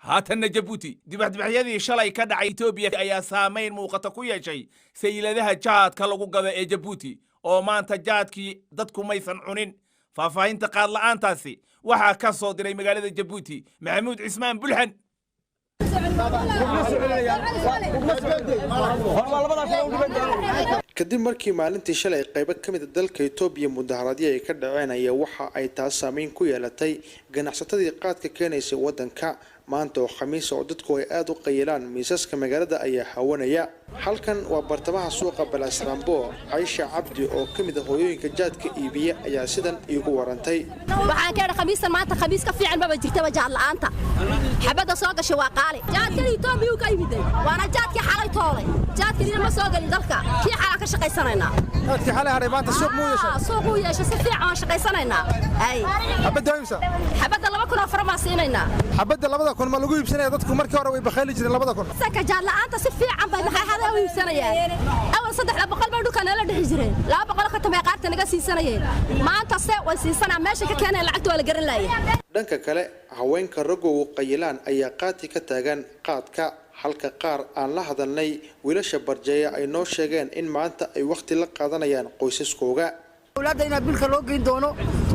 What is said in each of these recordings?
haatanna jabuuti dibadbaxyadii shalay ka dhacay Itoobiya ayaa saameyn muuqata ku yeeshay sayladaha jaadka lagu gado ee Jabuuti oo maanta jaadkii dadku maysan cunin faahfaahinta qaad la'aantaasi waxaa ka soo diray magaalada Jabuuti Maxamuud Cismaan Bulxan kadib markii maalintii shalay qaybo ka mid ah dalka Itoobiya mudaharaadyo ay ka dhaceen ayaa waxa ay taas saameyn ku yeelatay ganacsatadii qaadka keenaysa wadanka maanta oo khamiis oo dadku ay aad u qayilaan miisaska magaalada ayaa hawanaya halkan waa bartamaha suuqa Balasrambo Aisha Cabdi oo kamid ah hooyooyinka jaadka iibiya ayaa sidan iigu warantay waxaan ka khamiisan maanta khamiis ka fiican baba jirtaba jaad la'aanta xabada soo gashay waa qaali jaadka Itoobiya ka yimid waana jaadka xalay toolay jaadka ma soo galin dalka kii xalay ka shaqaysanayna jaadka xalay haray maanta suuq muu yeeshay si fiican oo shaqaysanayna ay xabada 2 farma siinayna xabada 2 ma lagu iibsanaya dadku markii hore way bakhaali jireen 2 saka jaad la'aanta si fiican bay maxay u iibsanayeen awal 300 baa dhulka la dhixi jireen 200 ka tamay qaarta naga siisanayeen maanta se way siisanaa meesha ka keenay lacagta wala garan laayeen dhanka kale haweenka ragow qayilaan ayaa qaati ka taagan qaadka halka qaar aan la hadalnay wiilasha barjeeya ay noo sheegeen in maanta ay waqti la qaadanayaan qoysaskooga awlaadayna bilka loo geyn doono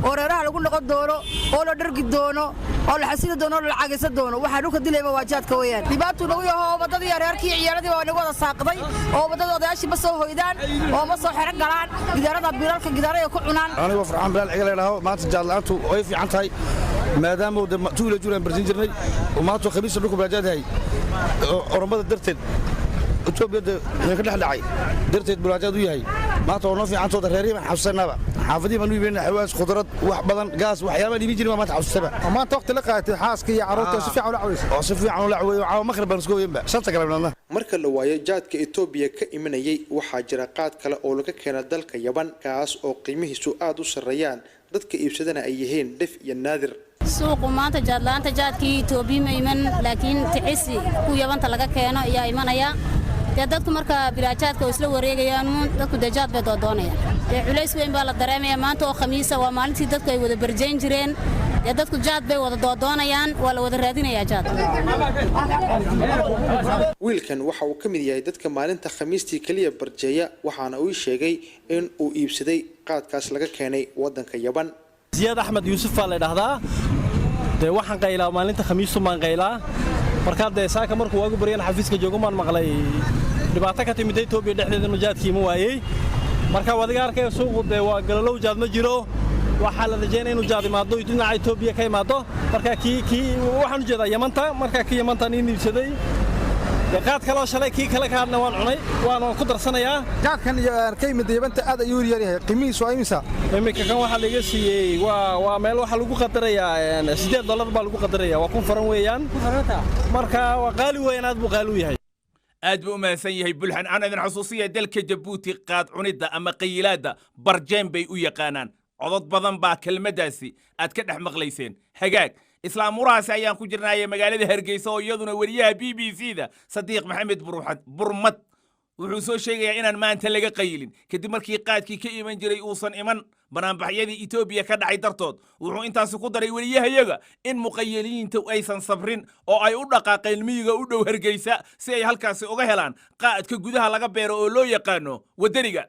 oo reeraha lagu noqon doono oo la dhargi doono oo la xasiin doono la cagaysan doono waxa dhulka dilayba waajaadka weeyaan dhibaato nagu yahay wadadii reerkii ciyaaradii waa nagu wada saaqday oo wadada odayaashii ma soo hoydaan oo ma soo xiro galaan gidaarada bilalka gidaarada ku cunaan aniga farxaan bilal cigal ilaaho maanta jaad la'aantu way fiican tahay maadaama uu tuula juulan barsin jirnay oo maanta khamiis dhulka baajaadahay oromada darteed Itoobiya ka dhaxdhacay darteed bulaajad u yahay maanta oo noo fiican soo dareeriman xasuusanaba xaafadii baan u iibinay xawaas khudrad wax badan gaas waxyaabo dhibi jiray maanta xasuusaba maanta waqti la qaatay xaaska iyo caruurta si fiican u lacawayso oo si fiican u lacawayo caawa maqrib baan isku weynba shanta galabnaa marka la waayo jaadka Itoobiya ka imanayay waxaa jira qaad kale oo laga keenay dalka Yaban kaas oo qiimihiisu aad u sareeyaan dadka iibsadana ay yihiin dhif iyo naadir suuqu maanta jaad la'aanta jaadkii Itoobiya ma iman laakiin ticisi ku Yabanta laga keeno ayaa imanaya dadku marka bilaajaadka oo isla wareegayaan dadku dajaad bay doonayaan culays weyn baa la dareemaya maanta oo khamiisa waa maalintii dadku ay wada barjeen jireen dadku jaad bay wada doonayaan waa la wada raadinayaa jaad wiilkan waxa uu kamid yahay dadka maalinta khamiistii kaliya barjeeya waxaana uu sheegay in uu iibsaday qaadkaas laga keenay wadanka Yaban Ziyad Ahmed Yusuf la yiraahdaa waxaan qaylaa maalinta khamiistu maan qaylaa marka saaka markuu ugu bariyay xafiiska joogo maan maqlay dhibaato ka timid Itoobiya dhexdeeda jaadkii ma waayay marka wadiga arkay suuqu waa galalow jaad ma jiro waxa la rajeynaa inuu jaad imaado dhinaca Itoobiya ka imaado marka waxaan u jeedaa Yamanta marka Yamanta in iibsaday qaad kale oo shalay kale kaadna waan cunay waan ku darsanayaa jaadkan ka yimid Yabanta aad ayuu yaryahay qiimihiisu ay imisa imika kan waxa laga siiyay waa meel waxa lagu qadarayaa $8 baa lagu qadarayaa waa kun faran weeyaan marka waa qaali weyn aad buu qaali u yahay aad buu maasan yahay Bulxan aan idin xasuusiya dalka Jabuuti qaad cunida ama qayilaada barjeen bay u yaqaanaan codad badan baa kelmadaasi aad ka dhex maqlayseen hagaag islaamurahaasi ayaan ku jirnaaye magaalada Hargeysa oo iyaduna wariyaha BBC-da Sadiiq Maxamed Burmad wuxuu soo sheegayaa inaan maanta laga qayilin kadib markii qaadkii ka iman jiray uusan iman banaanbaxyadii Itoobiya ka dhacay dartood wuxuu intaas ku daray wariyahayaga in muqayyiliintu aysan sabrin oo ay u dhaqaaqeen miyiga u dhow Hargeysa si ay halkaasi uga helaan qaadka gudaha laga beero oo loo yaqaano wadaniga